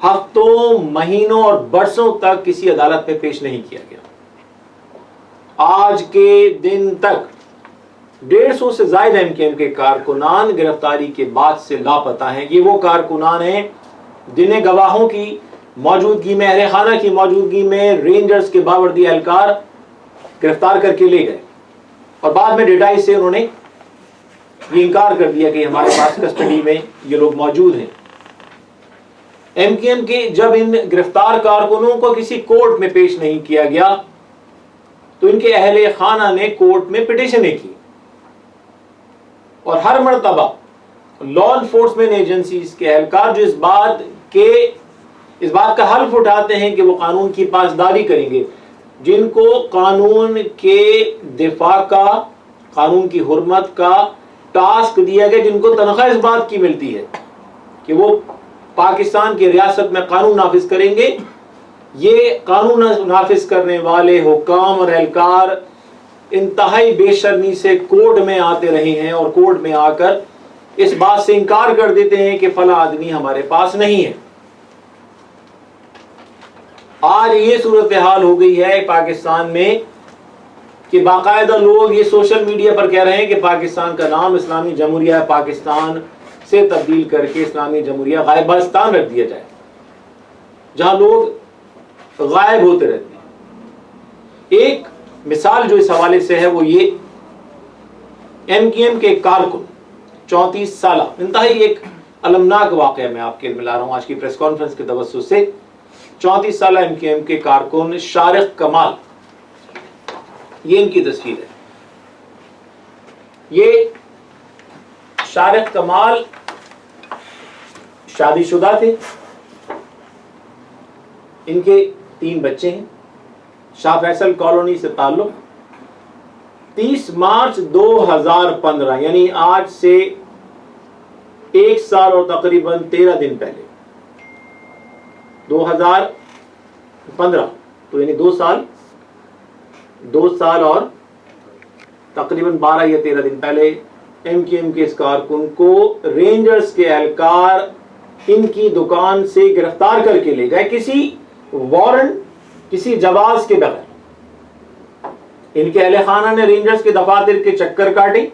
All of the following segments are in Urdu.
ہفتوں، مہینوں اور برسوں تک کسی عدالت میں پیش نہیں کیا گیا. آج کے دن تک 150 سے زائد MKM کے کارکنان گرفتاری کے بعد سے لاپتہ ہیں. یہ وہ کارکنان ہیں جنہیں گواہوں کی موجودگی میں، اہل خانہ کی موجودگی میں رینجرز کے باوردی اہلکار گرفتار کر کے لے گئے اور بعد میں ڈیٹائی سے انہوں نے یہ انکار کر دیا کہ ہمارے پاس کسٹڈی میں یہ لوگ موجود ہیں. MKM کے جب ان گرفتار کارکنوں کو کسی کورٹ میں پیش نہیں کیا گیا تو ان کے اہل خانہ نے کورٹ میں پٹیشنیں کی اور ہر مرتبہ لا انفورسمنٹ ایجنسیز کے اہلکار جو اس بات کا حلف اٹھاتے ہیں کہ وہ قانون کی پاسداری کریں گے، جن کو قانون کے دفاع کا، قانون کی حرمت کا ٹاسک دیا گیا، جن کو تنخواہ اس بات کی ملتی ہے کہ وہ پاکستان کی ریاست میں قانون نافذ کریں گے، یہ قانون نافذ کرنے والے حکام اور اہلکار انتہائی بے شرمی سے کورٹ میں آتے رہے ہیں اور کورٹ میں آ کر اس بات سے انکار کر دیتے ہیں کہ فلاں آدمی ہمارے پاس نہیں ہے. آج یہ صورتحال ہو گئی ہے پاکستان میں کہ باقاعدہ لوگ یہ سوشل میڈیا پر کہہ رہے ہیں کہ پاکستان کا نام اسلامی جمہوریہ پاکستان سے تبدیل کر کے اسلامی جمہوریہ غائبستان رکھ دیا جائے، جہاں لوگ غائب ہوتے رہتے ہیں. ایک مثال جو اس حوالے سے ہے وہ یہ MKM کے کارکن 34 سالہ، انتہائی ایک المناک واقعہ میں آپ کے ملا رہا ہوں آج کی پریس کانفرنس کے توسط سے. 34 سالہ MKM کے کارکن شارق کمال، یہ ان کی تصویر ہے. یہ شارق کمال شادی شدہ تھے، ان کے 3 بچے ہیں، شاہ فیصل کالونی سے تعلق. 30 مارچ 2015 یعنی آج سے 1 سال اور تقریباً 13 دن پہلے، 2015 تو یعنی 2 سال اور تقریباً 12 یا 13 دن پہلے MKM کے اس کارکن کو رینجرز کے اہلکار ان کی دکان سے گرفتار کر کے لے گئے، کسی وارنٹ، کسی جواز کے بغیر. ان کے اہل خانہ نے رینجرز کے دفاتر کے چکر کاٹے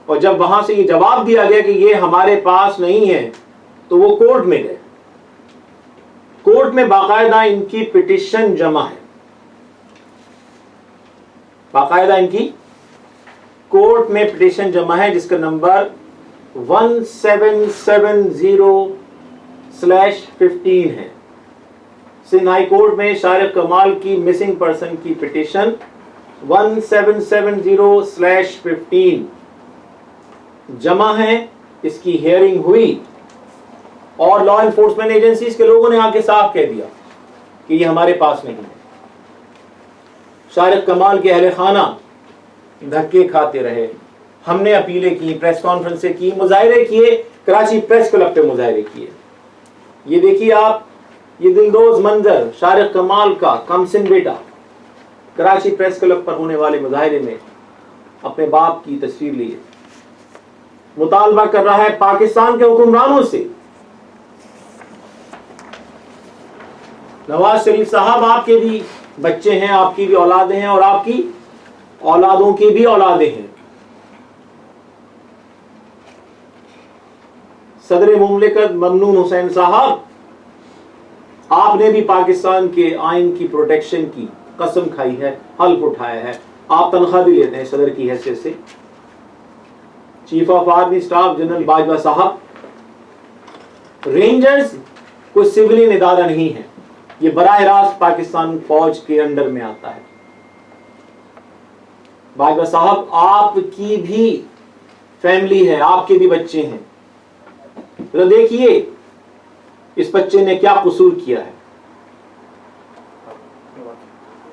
اور جب وہاں سے یہ جواب دیا گیا کہ یہ ہمارے پاس نہیں ہے تو وہ کورٹ میں گئے. کورٹ میں باقاعدہ ان کی پٹیشن جمع ہے، باقاعدہ ان کی کورٹ میں پٹیشن جمع ہے جس کا نمبر 1770/15 ہے. سندھ ہائی کورٹ میں شارق کمال کی مسنگ پرسن کی پٹیشن 1770/15 جمع ہے. اس کی ہیئرنگ ہوئی اور لا انفورسمنٹ ایجنسیز کے لوگوں نے آ کے صاف کہہ دیا کہ یہ ہمارے پاس نہیں ہے. شارق کمال کے اہل خانہ دھکے کھاتے رہے، ہم نے اپیلیں کی، پریس کانفرنسیں کی، مظاہرے کیے، کراچی پریس کلب پہ مظاہرے کیے. یہ دیکھیے آپ، یہ دلدوز منظر شارق کمال کا کمسن بیٹا کراچی پریس کلب پر ہونے والے مظاہرے میں اپنے باپ کی تصویر لیے مطالبہ کر رہا ہے پاکستان کے حکمرانوں سے. نواز شریف صاحب، آپ کے بھی بچے ہیں، آپ کی بھی اولادیں ہیں اور آپ کی اولادوں کی بھی اولادیں ہیں. صدر مملکت ممنون حسین صاحب، آپ نے بھی پاکستان کے آئین کی پروٹیکشن کی قسم کھائی ہے، حلف اٹھایا ہے. آپ تنخواہ بھی لیتے ہیں صدر کی حیثیت سے. Chief of army staff general Bajwa صاحب، رینجرز کوئی سولین ادارہ نہیں ہے، یہ براہ راست پاکستان فوج کے انڈر میں آتا ہے. باجوہ صاحب، آپ کی بھی فیملی ہے، آپ کے بھی بچے ہیں. ذرا دیکھیے اس بچے نے کیا قصور کیا ہے.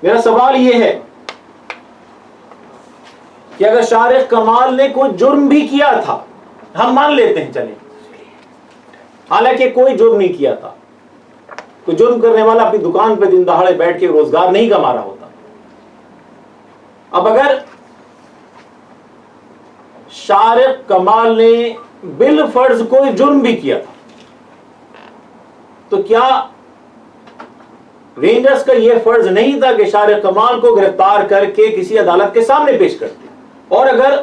میرا سوال یہ ہے کہ اگر شارق کمال نے کوئی جرم بھی کیا تھا، ہم مان لیتے ہیں چلیں، حالانکہ کوئی جرم نہیں کیا تھا، کوئی جرم کرنے والا اپنی دکان پہ دن دہاڑے بیٹھ کے روزگار نہیں کما رہا ہوتا. اب اگر شارق کمال نے بالفرض کوئی جرم بھی کیا تھا، تو کیا رینجرز کا یہ فرض نہیں تھا کہ شارق کمال کو گرفتار کر کے کسی عدالت کے سامنے پیش کرتے؟ اور اگر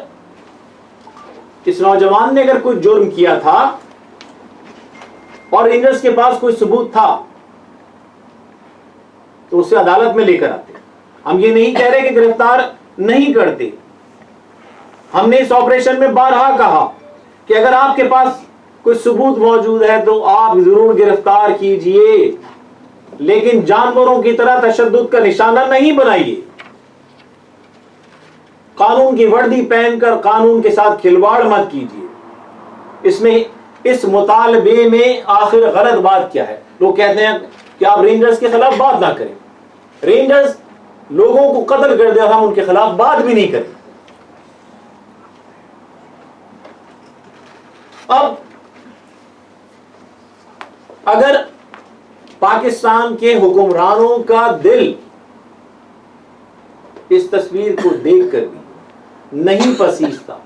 اس نوجوان نے اگر کوئی جرم کیا تھا اور رینجرز کے پاس کوئی ثبوت تھا تو اسے عدالت میں لے کر آتے. ہم یہ نہیں کہہ رہے کہ گرفتار نہیں کرتے. ہم نے اس آپریشن میں بارہا کہا کہ اگر آپ کے پاس کوئی ثبوت موجود ہے تو آپ ضرور گرفتار کیجئے، لیکن جانوروں کی طرح تشدد کا نشانہ نہیں بنائیے. قانون کی وردی پہن کر قانون کے ساتھ کھلواڑ مت کیجئے. اس مطالبے میں آخر غلط بات کیا ہے؟ لوگ کہتے ہیں کہ آپ رینجرز کے خلاف بات نہ کریں. رینجرز لوگوں کو قتل کر دیا، ہم ان کے خلاف بات بھی نہیں کریں. اب اگر پاکستان کے حکمرانوں کا دل اس تصویر کو دیکھ کر بھی نہیں پسیجتا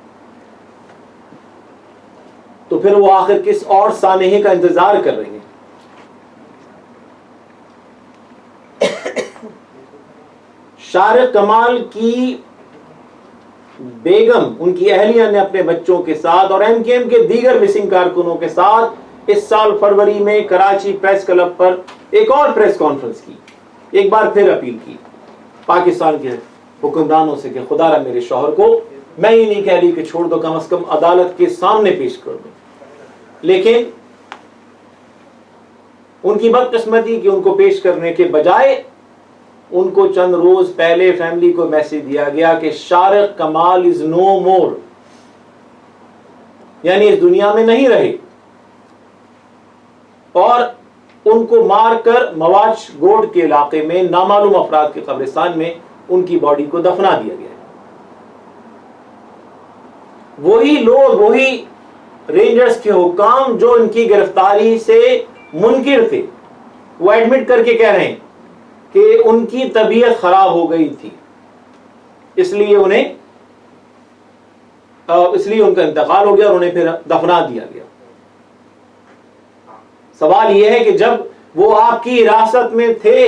تو پھر وہ آخر کس اور سانحے کا انتظار کر رہے ہیں؟ شارق کمال کی بیگم، ان کی اہلیہ نے اپنے بچوں کے ساتھ اور ایم کیو ایم کے دیگر مسنگ کارکنوں کے ساتھ اس سال فروری میں کراچی پریس کلب پر ایک اور پریس کانفرنس کی. ایک بار پھر اپیل کی پاکستان کے حکمرانوں سے کہ خدا را میرے شوہر کو، میں یہ نہیں کہہ رہی کہ چھوڑ دو، کم از کم عدالت کے سامنے پیش کر دو. لیکن ان کی بدقسمتی کہ ان کو پیش کرنے کے بجائے ان کو چند روز پہلے فیملی کو میسج دیا گیا کہ شارق کمال از نو مور، یعنی اس دنیا میں نہیں رہے، اور ان کو مار کر مواج گوڈ کے علاقے میں نامعلوم افراد کے قبرستان میں ان کی باڈی کو دفنا دیا گیا. وہی لوگ، وہی رینجرز کے حکام جو ان کی گرفتاری سے منکر تھے، وہ ایڈمٹ کر کے کہہ رہے ہیں کہ ان کی طبیعت خراب ہو گئی تھی، اس لیے ان کا انتقال ہو گیا اور انہیں پھر دفنا دیا گیا. سوال یہ ہے کہ جب وہ آپ کی حراست میں تھے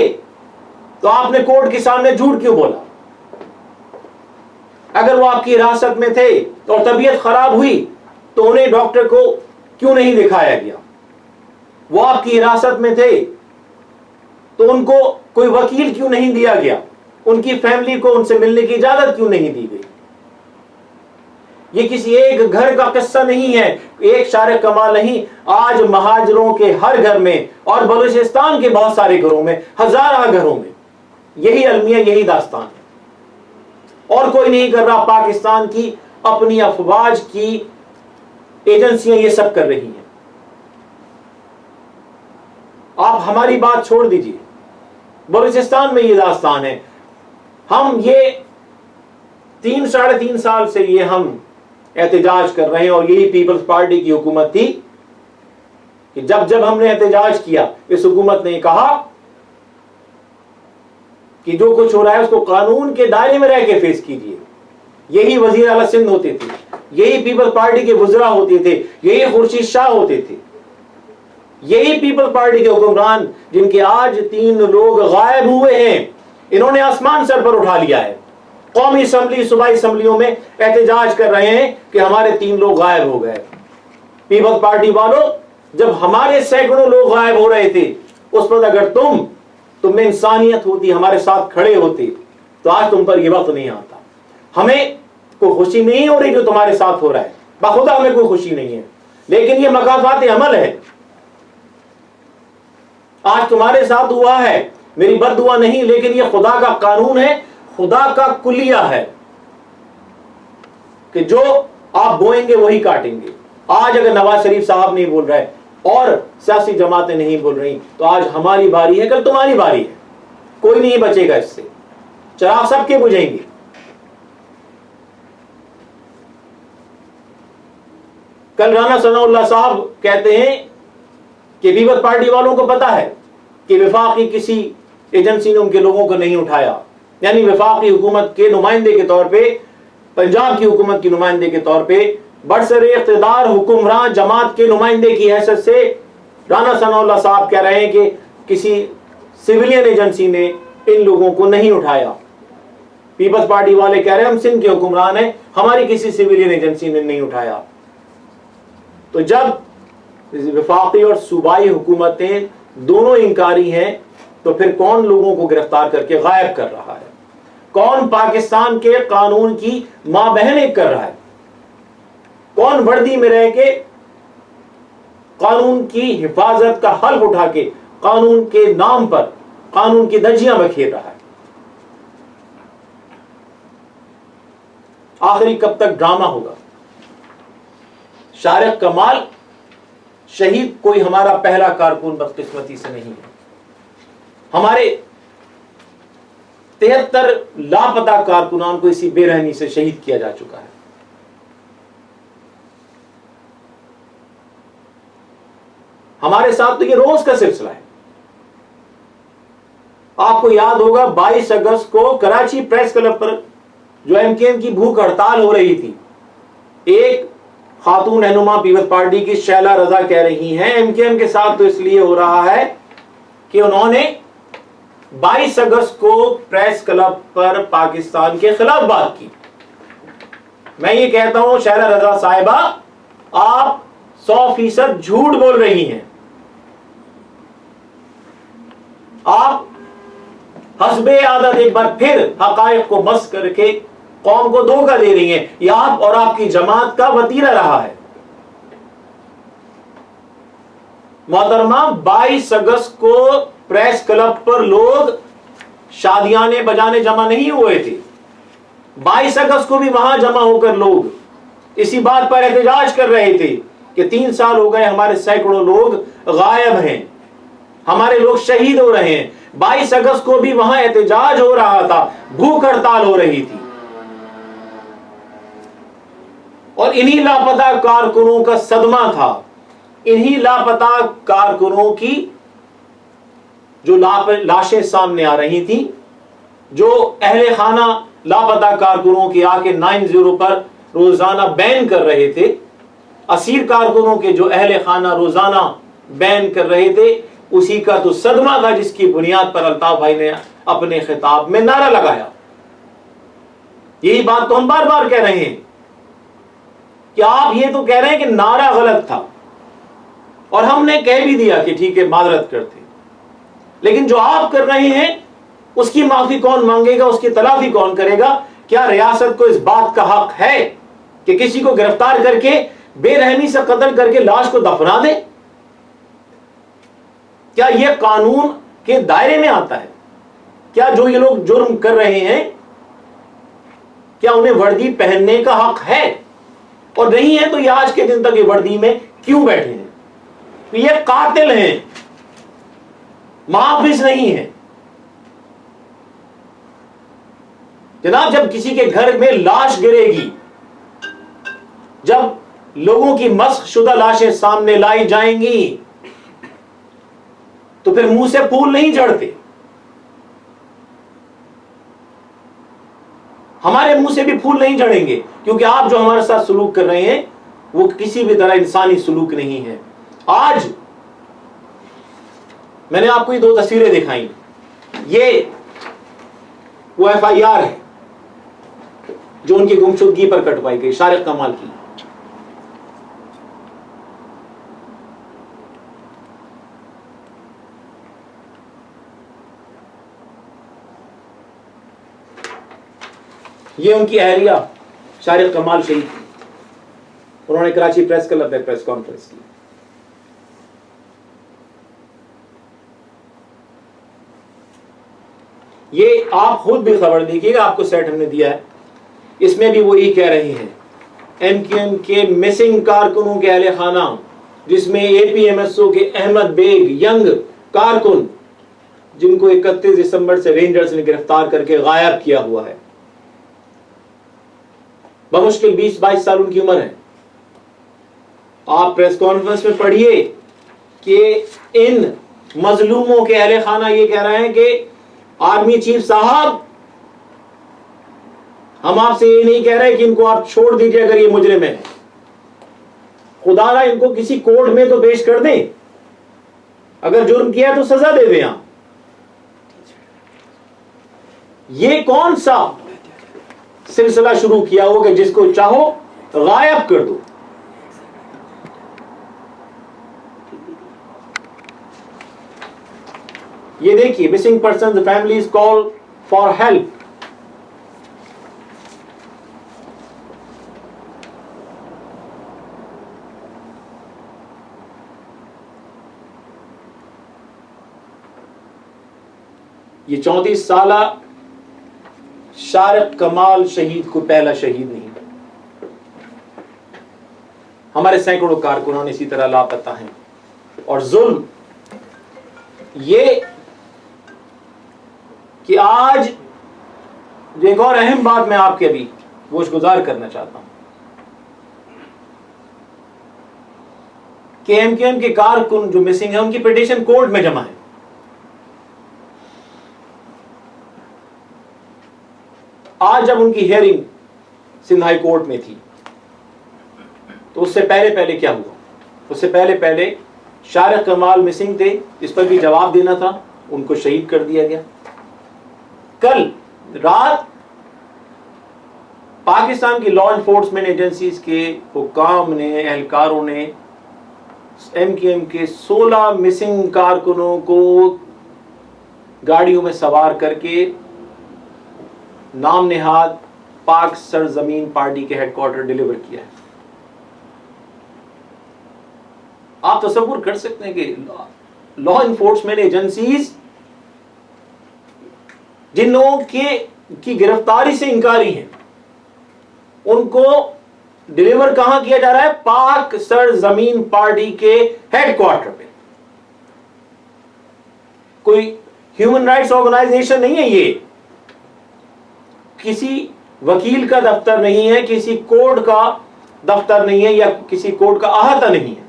تو آپ نے کورٹ کے سامنے جھوٹ کیوں بولا؟ اگر وہ آپ کی حراست میں تھے اور طبیعت خراب ہوئی تو انہیں ڈاکٹر کو کیوں نہیں دکھایا گیا؟ وہ آپ کی حراست میں تھے تو ان کو کوئی وکیل کیوں نہیں دیا گیا؟ ان کی فیملی کو ان سے ملنے کی اجازت کیوں نہیں دی گئی؟ یہ کسی ایک گھر کا قصہ نہیں ہے، ایک شارق کمال نہیں. آج مہاجروں کے ہر گھر میں اور بلوچستان کے بہت سارے گھروں میں، ہزارہ گھروں میں یہی المیہ، یہی داستان ہے. اور کوئی نہیں کر رہا. پاکستان کی اپنی افواج کی ایجنسیاں یہ سب کر رہی ہیں. آپ ہماری بات چھوڑ دیجئے، بلوچستان میں یہ داستان ہے. ہم یہ 3-3.5 سال سے یہ ہم احتجاج کر رہے ہیں، اور یہی پیپلز پارٹی کی حکومت تھی کہ جب ہم نے احتجاج کیا، اس حکومت نے کہا کہ جو کچھ ہو رہا ہے اس کو قانون کے دائرے میں رہ کے فیس کیجئے. یہی وزیر اعلیٰ سندھ ہوتے تھے، یہی پیپلز پارٹی کے وزراء ہوتے تھے، یہی خورشید شاہ ہوتے تھے، یہی پیپلز پارٹی کے حکمران جن کے آج 3 لوگ غائب ہوئے ہیں. انہوں نے آسمان سر پر اٹھا لیا ہے. قومی اسمبلی، صوبائی اسمبلیوں میں احتجاج کر رہے ہیں کہ ہمارے 3 لوگ غائب ہو گئے. پیپلز پارٹی والوں، جب ہمارے سینکڑوں لوگ غائب ہو رہے تھے، اس پر اگر تم میں انسانیت ہوتی، ہمارے ساتھ کھڑے ہوتے تو آج تم پر یہ وقت نہیں آتا. ہمیں کوئی خوشی نہیں ہو رہی جو تمہارے ساتھ ہو رہا ہے، بخدا ہمیں کوئی خوشی نہیں ہے، لیکن یہ مکافات عمل ہے. آج تمہارے ساتھ ہوا ہے، میری بد دعا نہیں، لیکن یہ خدا کا قانون ہے، خدا کا کلیہ ہے کہ جو آپ بوئیں گے وہی کاٹیں گے. آج اگر نواز شریف صاحب نہیں بول رہے اور سیاسی جماعتیں نہیں بول رہی تو آج ہماری باری ہے، کل تمہاری باری ہے. کوئی نہیں بچے گا اس سے، چراغ سب کے بجھیں گے. کل رانا ثناء اللہ صاحب کہتے ہیں کہ پیپلز پارٹی والوں کو پتا ہے کہ وفاقی کسی ایجنسی نے ان کے لوگوں کو نہیں اٹھایا، یعنی وفاقی حکومت کے نمائندے کے طور پہ، پنجاب کی حکومت کی نمائندے کے طور پہ، برسر اقتدار حکمراں جماعت کے نمائندے کی حیثیت سے رانا ثناء اللہ صاحب کہہ رہے ہیں کہ کسی سویلین ایجنسی نے ان لوگوں کو نہیں اٹھایا. پیپلز پارٹی والے کہہ رہے ہیں ہم سندھ کے حکمران ہیں, ہماری کسی سویلین ایجنسی نے نہیں اٹھایا. تو جب وفاقی اور صوبائی حکومتیں دونوں انکاری ہیں تو پھر کون لوگوں کو گرفتار کر کے غائب کر رہا ہے؟ کون پاکستان کے قانون کی ماں بہن ایک کر رہا ہے؟ کون وردی میں رہ کے قانون کی حفاظت کا حلف اٹھا کے قانون کے نام پر قانون کی دھجیاں بکھیر رہا ہے؟ آخری کب تک ڈرامہ ہوگا؟ شارق کمال شہید کوئی ہمارا پہلا کارکن بدقسمتی سے نہیں ہے. ہمارے 73 لاپتہ کارکنان کو اسی بے رحمی سے شہید کیا جا چکا ہے. ہمارے ساتھ تو یہ روز کا سلسلہ ہے. آپ کو یاد ہوگا 22 اگست کو کراچی پریس کلب پر جو ایم کیو ایم کی بھوک ہڑتال ہو رہی تھی, ایک خاتون رہنما پیپلز پارٹی کی شیلا رضا کہہ رہی ہیں ایم کیو ایم کے ساتھ تو اس لیے ہو رہا ہے کہ انہوں نے 22 اگست کو پریس کلب پر پاکستان کے خلاف بات کی. میں یہ کہتا ہوں شیلا رضا صاحبہ آپ 100% جھوٹ بول رہی ہیں. آپ حسب عادت ایک بار پھر حقائق کو مس کر کے قوم کو دھوکہ دے رہی ہیں. یہ آپ اور آپ کی جماعت کا وتیرہ رہا ہے. محترمہ 22 اگست کو پریس کلب پر لوگ شادیانے بجانے جمع نہیں ہوئے تھے. 22 اگست کو بھی وہاں جمع ہو کر لوگ اسی بات پر احتجاج کر رہے تھے کہ 3 سال ہو گئے ہمارے سینکڑوں لوگ غائب ہیں, ہمارے لوگ شہید ہو رہے ہیں. 22 اگست کو بھی وہاں احتجاج ہو رہا تھا, بھوک ہڑتال ہو رہی تھی. اور انہی لاپتہ کارکنوں کا صدمہ تھا, انہی لاپتہ کارکنوں کی جو لاشیں سامنے آ رہی تھیں, جو اہل خانہ لاپتہ کارکنوں کی آ کے 90 پر روزانہ بین کر رہے تھے, اسیر کارکنوں کے جو اہل خانہ روزانہ بین کر رہے تھے, اسی کا تو صدمہ تھا جس کی بنیاد پر الطاف بھائی نے اپنے خطاب میں نعرہ لگایا. یہی بات تو ہم بار بار کہہ رہے ہیں کہ آپ یہ تو کہہ رہے ہیں کہ نعرہ غلط تھا, اور ہم نے کہہ بھی دیا کہ ٹھیک ہے معذرت کرتے, لیکن جو آپ کر رہے ہیں اس کی معافی کون مانگے گا, اس کی تلافی کون کرے گا؟ کیا ریاست کو اس بات کا حق ہے کہ کسی کو گرفتار کر کے بے رحمی سے قتل کر کے لاش کو دفنا دے؟ کیا یہ قانون کے دائرے میں آتا ہے؟ کیا جو یہ لوگ جرم کر رہے ہیں کیا انہیں وردی پہننے کا حق ہے؟ اور نہیں ہے تو یہ آج کے دن تک یہ وردی میں کیوں بیٹھے ہیں؟ یہ قاتل ہیں, محافظ نہیں ہیں. جناب جب کسی کے گھر میں لاش گرے گی, جب لوگوں کی مسخ شدہ لاشیں سامنے لائی جائیں گی تو پھر منہ سے پھول نہیں جھڑتے. ہمارے منہ سے بھی پھول نہیں جھڑیں گے, کیونکہ آپ جو ہمارے ساتھ سلوک کر رہے ہیں وہ کسی بھی طرح انسانی سلوک نہیں ہے. آج میں نے آپ کو یہ 2 تصویریں دکھائیں, یہ وہ FIR ہے جو ان کی گمشدگی پر کٹوائی گئی, شارق کمال کی. یہ ان کی اہلیہ شارق کمال شہید تھی, انہوں نے کراچی پریس کلب میں پریس کانفرنس کی. یہ آپ خود بھی خبر دیکھیے گا, آپ کو سیٹ ہم نے دیا ہے, اس میں بھی وہی کہہ رہے ہیں ایم کیو ایم کے مسنگ کارکنوں کے اہل خانہ, جس میں APMSO کے احمد بیگ ینگ کارکن, جن کو 31 دسمبر سے رینجرز نے گرفتار کر کے غائب کیا ہوا ہے. بمشکل 20-22 سال ان کی عمر ہے. آپ پریس کانفرنس میں پڑھیے کہ ان مظلوموں کے اہل خانہ یہ کہہ رہے ہیں کہ آرمی چیف صاحب ہم آپ سے یہ نہیں کہہ رہے کہ ان کو آپ چھوڑ دیجئے اگر یہ مجرم ہے, خدا را ان کو کسی کورٹ میں تو پیش کر دیں. اگر جرم کیا تو سزا دے دیں آپ. یہ کون سا سلسلہ شروع کیا ہو کہ جس کو چاہو غائب کر دو؟ یہ دیکھیے missing persons families call for help. یہ 34 سالہ شارق کمال شہید کو پہلا شہید نہیں. ہمارے سینکڑوں کارکنان اسی طرح لاپتہ ہیں. اور ظلم یہ کہ آج ایک اور اہم بات میں آپ کے ابھی گوش گزار کرنا چاہتا ہوں کہ ایم کیو ایم کے کارکن جو مسنگ ہیں ان کی پٹیشن کورٹ میں جمع ہے. آج جب ان کی ہیئرنگ سندھ ہائی کورٹ میں تھی تو اس سے پہلے کیا ہوا؟ اس سے پہلے شارق کمال مسنگ تھے، اس پر بھی جواب دینا تھا، ان کو شہید کر دیا گیا. کل رات پاکستان کی لا انفورسمنٹ ایجنسیز کے حکام نے، اہلکاروں نے ایم کیو ایم کے 16 مسنگ کارکنوں کو گاڑیوں میں سوار کر کے نام نہاد پاک سرزمین پارٹی کے ہیڈ کوارٹر ڈیلیور کیا ہے. آپ تصور کر سکتے ہیں کہ لا انفورسمنٹ ایجنسیز جن لوگوں کی گرفتاری سے انکاری ہیں ان کو ڈیلیور کہاں کیا جا رہا ہے؟ پاک سرزمین پارٹی کے ہیڈ کوارٹر پہ. کوئی ہیومن رائٹس آرگنائزیشن نہیں ہے، یہ کسی وکیل کا دفتر نہیں ہے، کسی کورٹ کا دفتر نہیں ہے، یا کسی کورٹ کا احاطہ نہیں ہے.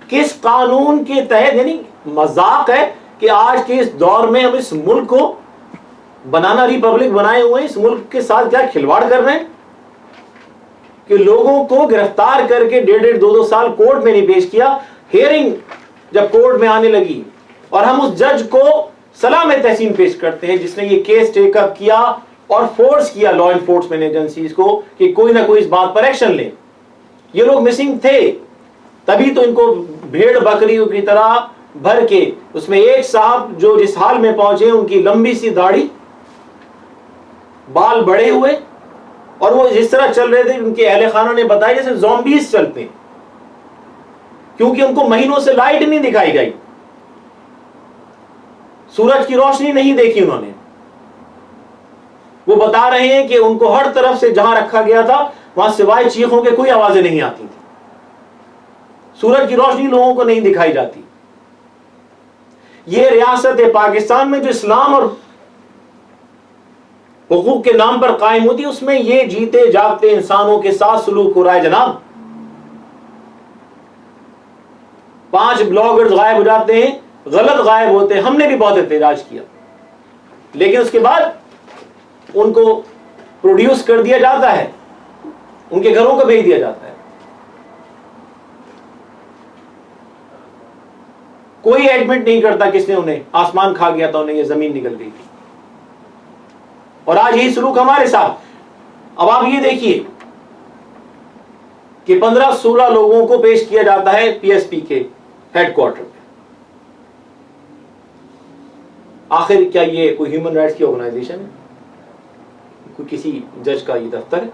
کس قانون کے تحت؟ یعنی مذاق ہے کہ آج کے اس دور میں ہم اس ملک کو بنانا ریپبلک بنائے ہوئے ہیں، اس ملک کے ساتھ کیا کھلواڑ کر رہے ہیں کہ لوگوں کو گرفتار کر کے 1.5-2 سال کورٹ میں نہیں پیش کیا. ہیئرنگ جب کورٹ میں آنے لگی اور ہم اس جج کو سلام تحسین پیش کرتے ہیں جس نے یہ کیس ٹیک اپ کیا اور فورس کیا لا انفورسمنٹ ایجنسیز کو کہ کوئی نہ کوئی اس بات پر ایکشن لیں. یہ لوگ مسنگ تھے، تبھی تو ان کو بھیڑ بکریوں کی طرح بھر کے، اس میں ایک صاحب جو جس حال میں پہنچے ان کی لمبی سی داڑھی، بال بڑے ہوئے، اور وہ جس طرح چل رہے تھے ان کے اہل خانہ نے بتایا جیسے زومبیز چلتے ہیں، کیونکہ ان کو مہینوں سے لائٹ نہیں دکھائی گئی، سورج کی روشنی نہیں دیکھی انہوں نے. وہ بتا رہے ہیں کہ ان کو ہر طرف سے جہاں رکھا گیا تھا وہاں سوائے چیخوں کے کوئی آوازیں نہیں آتی تھی، سورج کی روشنی لوگوں کو نہیں دکھائی جاتی. یہ ریاست پاکستان میں جو اسلام اور حقوق کے نام پر قائم ہوتی، اس میں یہ جیتے جاگتے انسانوں کے ساتھ سلوک ہو رہا ہے جناب. 5 بلاگرز غائب ہو جاتے ہیں، غلط غائب ہوتے ہیں، ہم نے بھی بہت احتجاج کیا، لیکن اس کے بعد ان کو پروڈیوس کر دیا جاتا ہے، ان کے گھروں کو بھیج دیا جاتا ہے. کوئی ایڈمٹ نہیں کرتا کس نے انہیں آسمان کھا گیا تھا، انہیں یہ زمین نکل گئی تھی. اور آج یہی سلوک ہمارے ساتھ. اب آپ یہ دیکھیے کہ 15-16 لوگوں کو پیش کیا جاتا ہے پی ایس پی کے ہیڈ کوارٹر پہ. آخر کیا یہ کوئی ہیومن رائٹس کی آرگنائزیشن ہے؟ کوئی کسی جج کا یہ دفتر ہے؟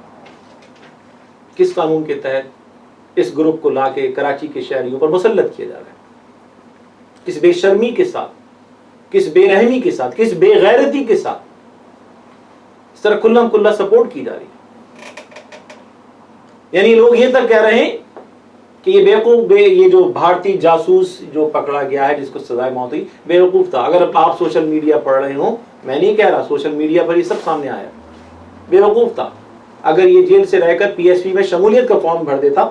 کس قانون کے تحت اس گروپ کو لا کے کراچی کے شہریوں پر مسلط کیا جا رہا ہے؟ کس بے شرمی کے ساتھ، کس بے رحمی کے ساتھ، کس بے غیرتی کے ساتھ اس طرح کھلم کھلا سپورٹ کی جا رہی ہے. یعنی لوگ یہ تک کہہ رہے ہیں کہ یہ بیوقوف، یہ جو بھارتی جاسوس جو پکڑا گیا ہے جس کو سزائے موت ہوئی، بیوقوف تھا. اگر آپ سوشل میڈیا پڑھ رہے ہوں، میں نہیں کہہ رہا، سوشل میڈیا پر یہ سب سامنے آیا، بیوقوف تھا. اگر یہ جیل سے رہ کر پی ایس پی میں شمولیت کا فارم بھر دیتا،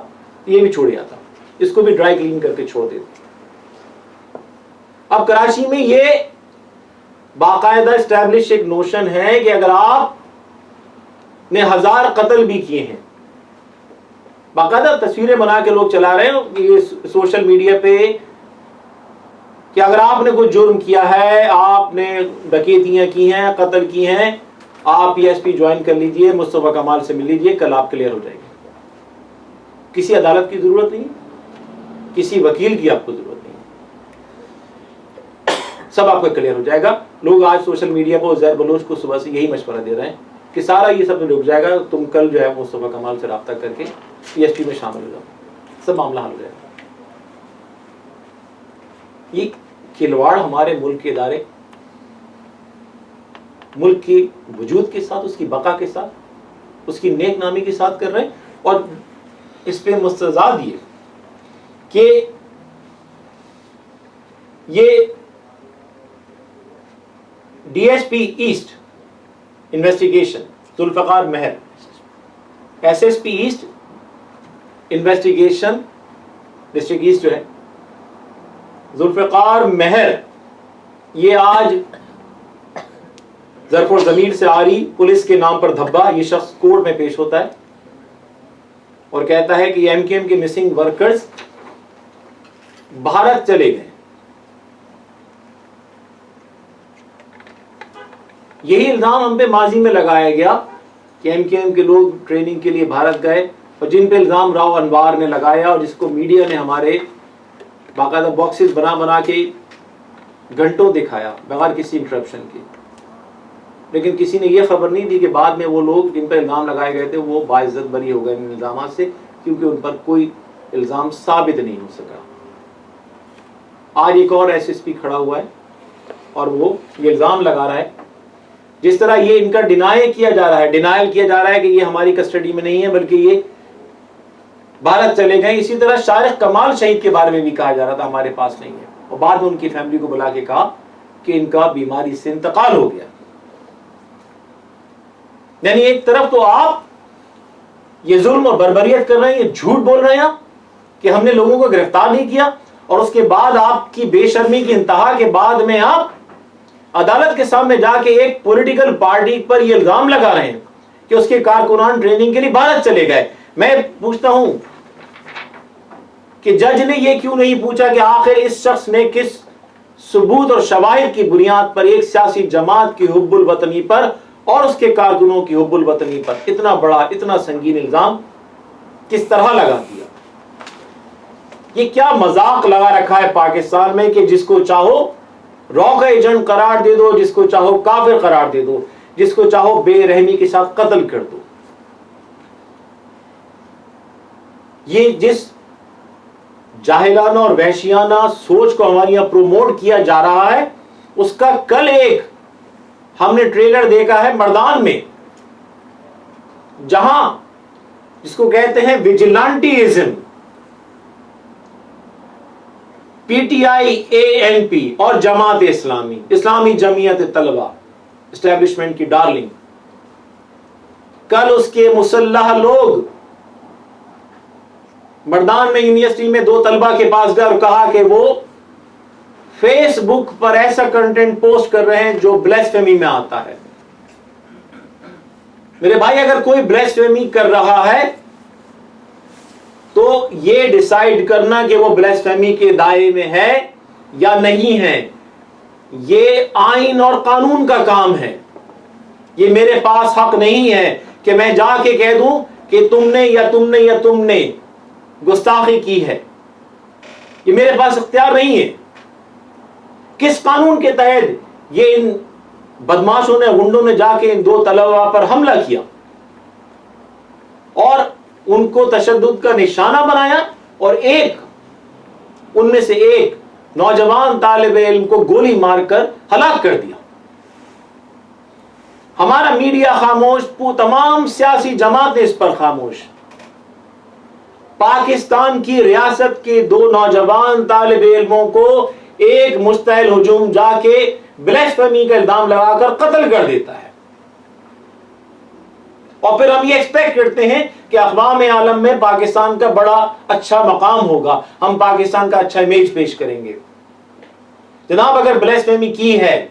یہ بھی چھوڑ جاتا، اس کو بھی ڈرائی کلین کر کے چھوڑ دیتا. اب کراچی میں یہ باقاعدہ اسٹیبلش ایک نوشن ہے کہ اگر آپ نے 1000 قتل بھی کیے ہیں، باقاعدہ تصویریں بنا کے لوگ چلا رہے ہیں، یہ سوشل میڈیا پہ کہ اگر آپ نے کوئی جرم کیا ہے، آپ نے ڈکیتیاں کی ہیں، قتل کی ہیں، آپ پی ایس پی جوائن کر لیجئے، مصطفیٰ کمال سے مل لیجئے، کل آپ کلیئر ہو جائے گی. کسی عدالت کی ضرورت نہیں، کسی وکیل کی آپ کو ضرورت نہیں، سب آپ کا کلیئر ہو جائے گا. لوگ آج سوشل میڈیا پر زیر بلوچ کو صبح سے یہی مشورہ دے رہے ہیں کہ سارا یہ سب رک جائے گا، تم کل جو ہے مصطفیٰ کمال سے رابطہ کر کے پی ایس پی میں شامل ہو جاؤ، سب معاملہ حل ہو جائے گا. یہ کھلواڑ ہمارے ملک کے ادارے، ملک کے وجود کے ساتھ، اس کی بقا کے ساتھ، اس کی نیک نامی کے ساتھ کر رہے ہیں. اور اس پہ مستزاد یہ کہ یہ D S P east investigation Zulfiqar Mehr, S S P east investigation district east جو ہے ذوالفقار مہر، یہ آج ظرف الضمیر سے آری پولیس کے نام پر دھبا، یہ شخص کورٹ میں پیش ہوتا ہے اور کہتا ہے کہ ایم کیو ایم کے مسنگ ورکرز بھارت چلے گئے. یہی الزام ہم پہ ماضی میں لگایا گیا کہ ایم کیو ایم کے لوگ ٹریننگ کے لیے بھارت گئے، اور جن پہ الزام راؤ انوار نے لگایا اور جس کو میڈیا نے ہمارے باقاعدہ باکسز بنا بنا کے گھنٹوں دکھایا بغیر کسی انٹرپشن کے. لیکن کسی نے یہ خبر نہیں دی کہ بعد میں وہ لوگ جن پر الزام لگائے گئے تھے وہ باعزت بری ہو گئے ان الزامات سے، کیونکہ ان پر کوئی الزام ثابت نہیں ہو سکا. آج ایک اور ایس ایس پی کھڑا ہوا ہے اور وہ یہ الزام لگا رہا ہے، جس طرح یہ ان کا ڈینائل کیا جا رہا ہے کہ یہ ہماری کسٹڈی میں نہیں ہے بلکہ یہ بھارت چلے گئے، اسی طرح شارق کمال شہید کے بارے میں بھی کہا جا رہا تھا ہمارے پاس نہیں ہے، اور بعد میں ان کی فیملی کو بلا کے کہا کہ ان کا بیماری سے انتقال ہو گیا. یعنی ایک طرف تو آپ یہ ظلم اور بربریت کر رہے ہیں، یہ جھوٹ بول رہے ہیں کہ ہم نے لوگوں کو گرفتار نہیں کیا، اور اس کے بعد آپ کی بے شرمی کی انتہا کے بعد میں آپ عدالت کے سامنے جا کے ایک پولیٹیکل پارٹی پر یہ الزام لگا رہے ہیں کہ اس کے کارکنان ٹریننگ کے لیے بھارت چلے گئے. میں پوچھتا ہوں کہ جج نے یہ کیوں نہیں پوچھا کہ آخر اس شخص نے کس ثبوت اور شواہد کی بنیاد پر ایک سیاسی جماعت کی حب الوطنی پر اور اس کے کارکنوں کی حب الوطنی پر اتنا بڑا اتنا سنگین الزام کس طرح لگا دیا. یہ کیا مذاق لگا رکھا ہے پاکستان میں کہ جس کو چاہو راک ایجنٹ قرار دے دو، جس کو چاہو کافر قرار دے دو، جس کو چاہو بے رحمی کے ساتھ قتل کر دو. یہ جس جاہلانہ اور وحشیانہ سوچ کو ہمارے یہاں پروموٹ کیا جا رہا ہے، اس کا کل ایک ہم نے ٹریلر دیکھا ہے مردان میں، جہاں جس کو کہتے ہیں ویجیلانٹیزم، P T I, a N P اور جماعت اسلامی، اسلامی جمعیت طلبہ اسٹیبلشمنٹ کی ڈارلنگ، کل اس کے مسلح لوگ مردان میں یونیورسٹی میں 2 طلبہ کے پاس گئے اور کہا کہ وہ فیس بک پر ایسا کنٹینٹ پوسٹ کر رہے ہیں جو بلیسفیمی میں آتا ہے. میرے بھائی اگر کوئی بلیسفیمی کر رہا ہے تو یہ ڈیسائیڈ کرنا کہ وہ بلیسفیمی کے دائرے میں ہے یا نہیں ہے، یہ آئین اور قانون کا کام ہے. یہ میرے پاس حق نہیں ہے کہ میں جا کے کہہ دوں کہ تم نے گستاخی کی ہے. یہ میرے پاس اختیار نہیں ہے. کس قانون کے تحت یہ ان بدماشوں نے، غنڈوں نے جا کے ان 2 طلباء پر حملہ کیا اور ان کو تشدد کا نشانہ بنایا، اور ان میں سے ایک نوجوان طالب علم کو گولی مار کر ہلاک کر دیا. ہمارا میڈیا خاموش، تمام سیاسی جماعتیں اس پر خاموش. پاکستان کی ریاست کے 2 نوجوان طالب علموں کو ایک مستعل ہجوم جا کے بلیسفیمی کا الزام لگا کر قتل کر دیتا ہے، اور پھر ہم یہ ایکسپیکٹ کرتے ہیں کہ اقوام عالم میں پاکستان کا بڑا اچھا مقام ہوگا، ہم پاکستان کا اچھا امیج پیش کریں گے. جناب اگر بلیسفیمی کی ہے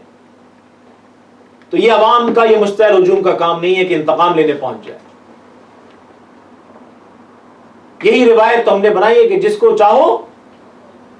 تو یہ عوام کا، یہ مستعل ہجوم کا کام نہیں ہے کہ انتقام لینے پہنچ جائے. یہی روایت تو ہم نے بنائی ہے کہ جس کو چاہو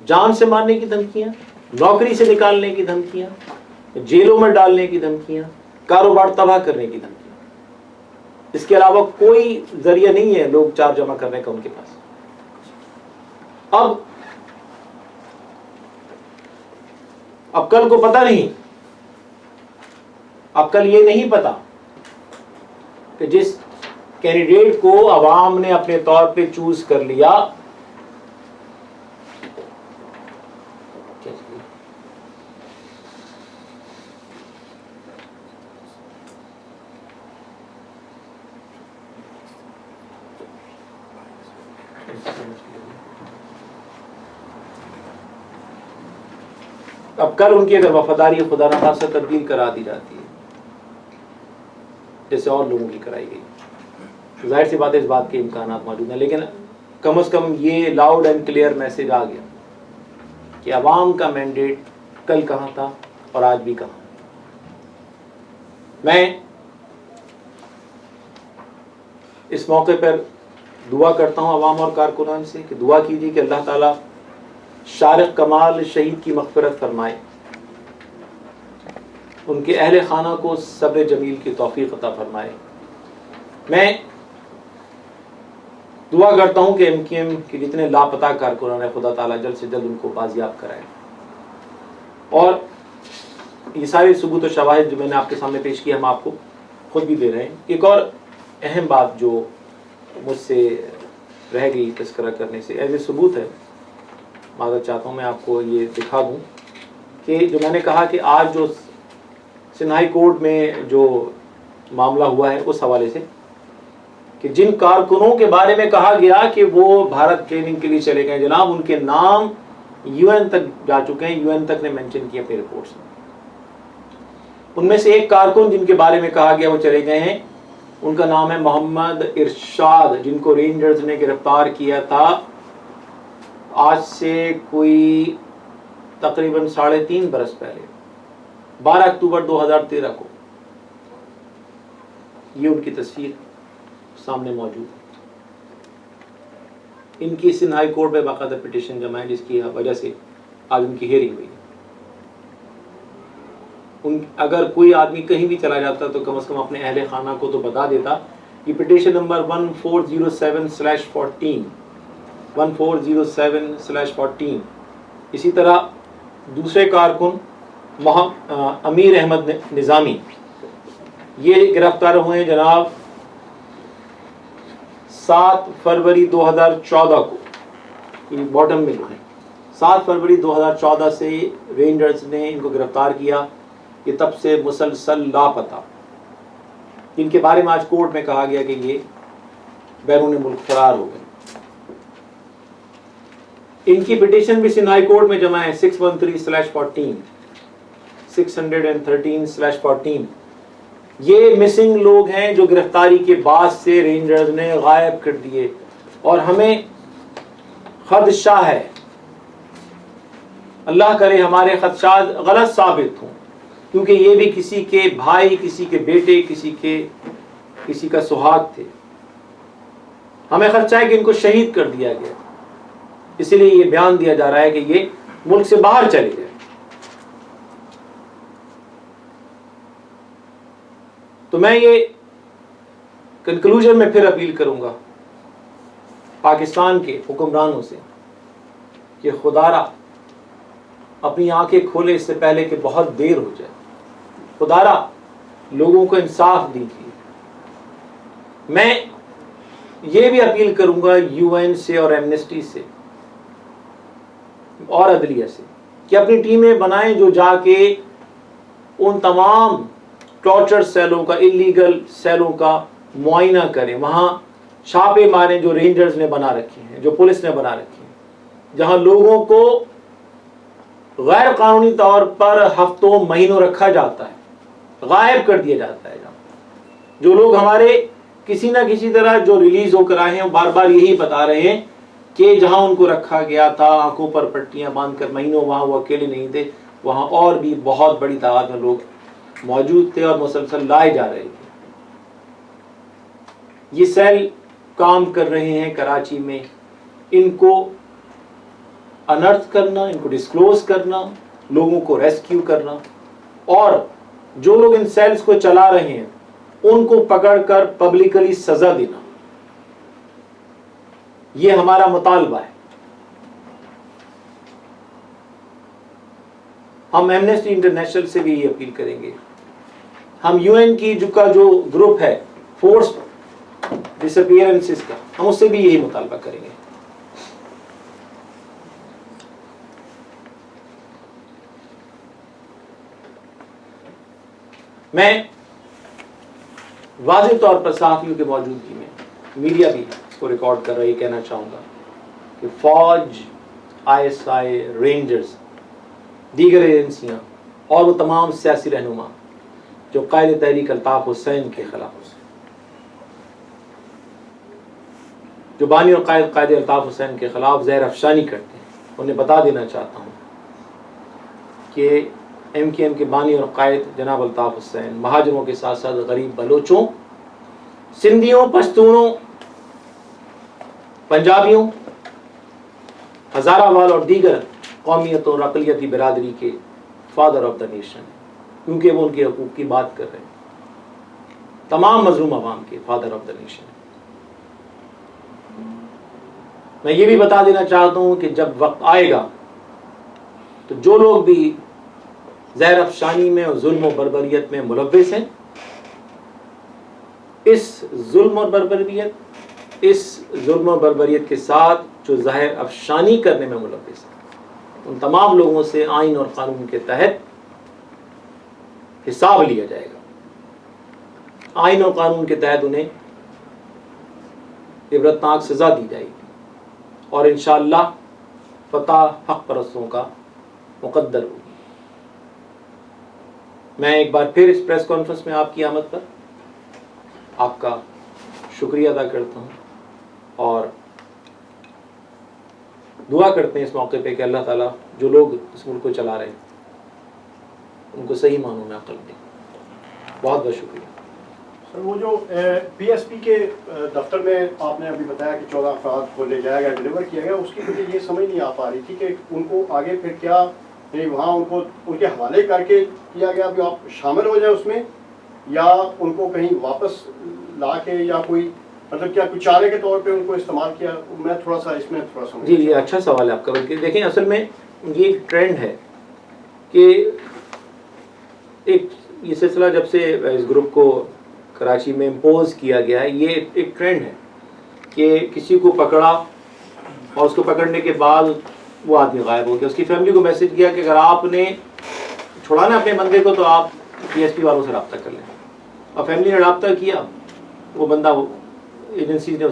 جان سے مارنے کی دھمکیاں، نوکری سے نکالنے کی دھمکیاں، جیلوں میں ڈالنے کی دھمکیاں، کاروبار تباہ کرنے کی دھمکیاں. اس کے علاوہ کوئی ذریعہ نہیں ہے لوگ چار جمع کرنے کا ان کے پاس. اب کل کو پتہ نہیں، اب کل یہ نہیں پتا کہ جس کینڈیڈیٹ کو عوام نے اپنے طور پہ چوز کر لیا، اب کل ان کی اگر وفاداری خدا نخواستہ تبدیل کرا دی جاتی ہے جیسے اور لوگوں کی کرائی گئی، ظاہر سی بات ہے اس بات کے امکانات موجود ہیں، لیکن کم از کم یہ لاؤڈ اینڈ کلیئر میسج آ گیا کہ عوام کا مینڈیٹ کل کہاں تھا اور آج بھی کہاں. میں اس موقع پر دعا کرتا ہوں عوام اور کارکنان سے کہ دعا کیجیے کہ اللہ تعالیٰ شارق کمال شہید کی مغفرت فرمائے، ان کے اہل خانہ کو صبر جمیل کی توفیق عطا فرمائے. میں دعا کرتا ہوں کہ ایم کیو ایم کے جتنے لاپتہ کارکنان ہیں خدا تعالیٰ جلد سے جلد ان کو بازیاب کرائے. اور یہ سارے ثبوت و شواہد جو میں نے آپ کے سامنے پیش کیے ہم آپ کو خود بھی دے رہے ہیں. ایک اور اہم بات جو مجھ سے رہ گئی تذکرہ کرنے سے ایز اے ثبوت ہے، معذرت چاہتا ہوں میں آپ کو یہ دکھا دوں کہ جو میں نے کہا کہ آج جو سندھ کورٹ میں جو معاملہ ہوا ہے اس حوالے سے کہ جن کارکنوں کے بارے میں کہا گیا کہ وہ بھارت ٹریننگ کے لیے چلے گئے، جناب ان کے نام یو این تک جا چکے ہیں، یو این تک نے مینشن کیا اپنی رپورٹس میں. ان میں سے ایک کارکن جن کے بارے میں کہا گیا وہ چلے گئے ہیں، ان کا نام ہے محمد ارشاد، جن کو رینجرز نے گرفتار کیا تھا آج سے کوئی تقریباً 3.5 برس پہلے، 12 اکتوبر 2013 کو. یہ ان کی تصویر سامنے موجود ہے. ان کی سندھ ہائی کورٹ میں باقاعدہ پٹیشن جمع ہے جس کی وجہ سے آج ان کی ہیئرنگ ہوئی. اگر کوئی آدمی کہیں بھی چلا جاتا تو کم از کم اپنے اہل خانہ کو تو بتا دیتا. یہ پٹیشن نمبر 1407/14 1407/14. اسی طرح دوسرے کارکن امیر احمد نظامی، یہ گرفتار ہوئے ہیں جناب 7 فروری 2014 کو. یہ باٹم میں جو ہے 7 فروری 2014 سے رینجرز نے ان کو گرفتار کیا. یہ تب سے مسلسل لاپتہ، ان کے بارے میں آج کورٹ میں کہا گیا کہ یہ بیرون ملک فرار ہو گئے. ان کی پٹیشن بھی سندھ ہائی کورٹ میں جمع ہے 613/14 613/14. یہ مسنگ لوگ ہیں جو گرفتاری کے بعد سے رینجرز نے غائب کر دیے، اور ہمیں خدشہ ہے، اللہ کرے ہمارے خدشات غلط ثابت ہوں، کیونکہ یہ بھی کسی کے بھائی، کسی کے بیٹے، کسی کا سہاگ تھے. ہمیں خدشہ ہے کہ ان کو شہید کر دیا گیا، اسی لیے یہ بیان دیا جا رہا ہے کہ یہ ملک سے باہر چلے گئے. تو میں یہ کنکلوژن میں پھر اپیل کروں گا پاکستان کے حکمرانوں سے کہ خدارا اپنی آنکھیں کھولے اس سے پہلے کہ بہت دیر ہو جائے. خدارا لوگوں کو انصاف دیجیے. میں یہ بھی اپیل کروں گا یو این سے اور ایمنسٹی سے اور عدلیہ سے کہ اپنی ٹیمیں بنائیں جو جا کے ان تمام ٹارچر سیلوں کا، اللیگل سیلوں کا معائنہ کریں، وہاں چھاپے ماریں جو رینجرز نے بنا رکھے ہیں، جو پولیس نے بنا رکھے ہیں، جہاں لوگوں کو غیر قانونی طور پر ہفتوں مہینوں رکھا جاتا ہے، غائب کر دیا جاتا ہے. جہاں جو لوگ ہمارے کسی نہ کسی طرح جو ریلیز ہو کر آئے ہیں وہ بار بار یہی بتا رہے ہیں کہ جہاں ان کو رکھا گیا تھا آنکھوں پر پٹیاں باندھ کر مہینوں، وہاں وہ اکیلے نہیں تھے، وہاں اور بھی بہت بڑی تعداد میں لوگ موجود تھے اور مسلسل لائے جا رہے تھے. یہ سیل کام کر رہے ہیں کراچی میں، ان کو انرتھ کرنا، ان کو ڈسکلوز کرنا، لوگوں کو ریسکیو کرنا، اور جو لوگ ان سیلز کو چلا رہے ہیں ان کو پکڑ کر پبلکلی سزا دینا، یہ ہمارا مطالبہ ہے۔ ہم ایمنسٹی انٹرنیشنل سے بھی یہ اپیل کریں گے، ہم یو این کی جو گروپ ہے فورس ڈس اپیئرنسز کا، ہم اس سے بھی یہی مطالبہ کریں گے۔ میں واضح طور پر صحافیوں کی موجودگی میں، میڈیا بھی اس کو ریکارڈ کر رہی، کہنا چاہوں گا کہ فوج، آئی ایس آئی، رینجرز، دیگر ایجنسیاں اور وہ تمام سیاسی رہنما جو قائد تحریک الطاف حسین کے خلاف، جو بانی اور قائد الطاف حسین کے خلاف زہر افشانی کرتے ہیں، انہیں بتا دینا چاہتا ہوں کہ ایم کے ایم کے بانی اور قائد جناب الطاف حسین مہاجروں کے ساتھ ساتھ غریب بلوچوں، سندھیوں، پشتونوں، پنجابیوں، ہزارہ وال اور دیگر قومیتوں اور اقلیتی برادری کے فادر آف دا نیشن، کیونکہ وہ ان کے حقوق کی بات کر رہے ہیں، تمام مظلوم عوام کے فادر آف دا نیشن۔ میں یہ بھی بتا دینا چاہتا ہوں کہ جب وقت آئے گا تو جو لوگ بھی زہر افشانی میں اور ظلم و بربریت میں ملوث ہیں، اس ظلم و بربریت کے ساتھ جو زہر افشانی کرنے میں ملوث ہیں، ان تمام لوگوں سے آئین اور قانون کے تحت حساب لیا جائے گا، آئین اور قانون کے تحت انہیں عبرتناک سزا دی جائے گی، اور انشاءاللہ فتح حق پرستوں کا مقدر ہوگی۔ میں ایک بار پھر اس پریس کانفرنس میں آپ کی آمد پر آپ کا شکریہ ادا کرتا ہوں، اور دعا کرتے ہیں اس موقع پہ کہ اللہ تعالیٰ جو لوگ اس ملک کو چلا رہے ہیں ان کو صحیح معنوں میں عقل دے۔ بہت بہت شکریہ سر۔ وہ جو پی ایس پی کے دفتر میں آپ نے ابھی بتایا کہ 14 افراد کو لے جایا گیا، ڈلیور کیا گیا، اس کی مجھے یہ سمجھ نہیں آ پا رہی تھی کہ ان کو آگے پھر کیا، یعنی وہاں ان کو ان کے حوالے کر کے کیا گیا کہ آپ شامل ہو جائیں اس میں، یا ان کو کہیں واپس لا کے، یا کوئی مطلب کیا کچھ چارے کے طور پہ ان کو استعمال کیا؟ میں تھوڑا سا اس میں تھوڑا سا جی یہ اچھا سوال ہے آپ کا۔ بلکہ دیکھیں اصل میں یہ ایک ٹرینڈ ہے کہ یہ سلسلہ جب سے اس گروپ کو کراچی میں امپوز کیا گیا ہے، یہ ایک ٹرینڈ ہے کہ کسی کو پکڑا اور اس کو پکڑنے کے بعد وہ آدمی غائب ہو گیا، اس کی فیملی کو میسج کیا کہ اگر آپ نے چھڑانا اپنے بندے کو تو آپ پی ایس پی والوں سے رابطہ کر لیں، اور فیملی نے رابطہ کیا، وہ بندہ ایجنسی نے